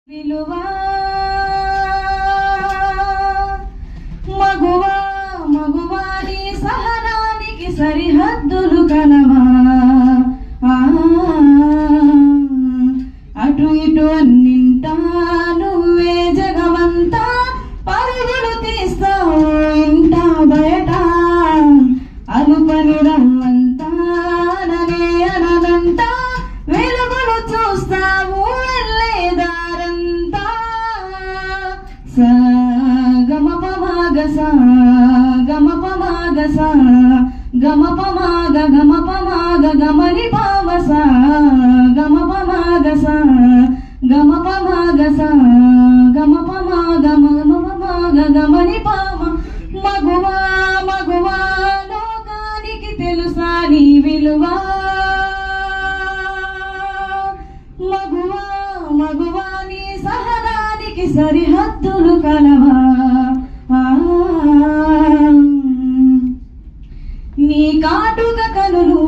విలువా మగువా మగువా నీ సహనానికి సరిహద్దులు కలవా అటు ఇటు అన్నింటా నువ్వే జగమంతా పరుగులు తీస్తావు ఇంట బయట అనుపని రమ్మంతా ననే అనంతా వెలుగులు చూస్తావు వెళ్ళేదారంతా సా గమ పమాగ సా గమ పమాగ సా గమ పమాగ గమని పావ సా గమ పమాగ సా గమ పమాగ సా గమ పమాగ గమని పావ మగువా మగువా లోకానికి తెలుసా నీ విలువా మగువా మగువా నీ సహనానికి సరిహద్దులు కలవా నీ కాటుక కనులు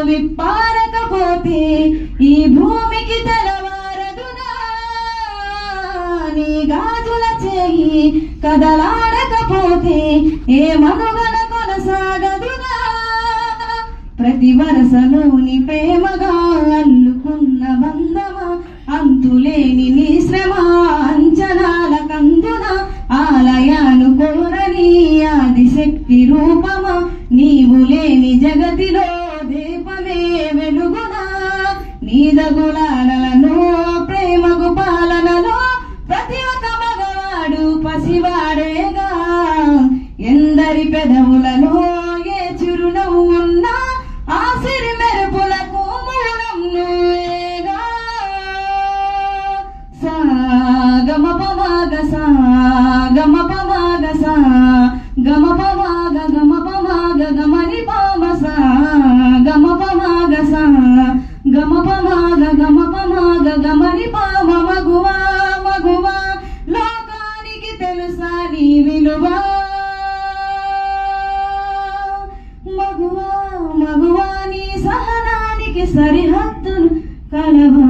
విప్పారకపోతే ఈ భూమికి తెలవారదుగా నీ గాజుల చేయి కదలాడకపోతే ఏ మనుగడ కొనసాగదుగా ప్రతి వరసలోని ప్రేమగా అల్లుకున్న బంధమా అంతులేని నీ శ్రమ అంచనాల కందున ఆలయాలు కోరని ఆదిశక్తి రూపమా నీవు లేని జగతిలో దీపమే వెలుగునా నీదగులాలలో ప్రేమకు పాలనలో ప్రతి ఒక్క మగవాడు పసివాడేగా ఎందరి పెదవులలో ఏ చిరునవ్వు ఉన్నా ఆ సిరి మెరుపులకు మూలం నువ్వేగా సా గమ పమాగ సా గమ పమాగ సా గమ పమాగ గమని పామ సా గమ పమాగ సా గమ పమాగ గమని పామ మగువా మగువా లోకానికి తెలుసా నీ విలువా మగువా మగువా నీ సహనానికి సరిహద్దులు కలవా.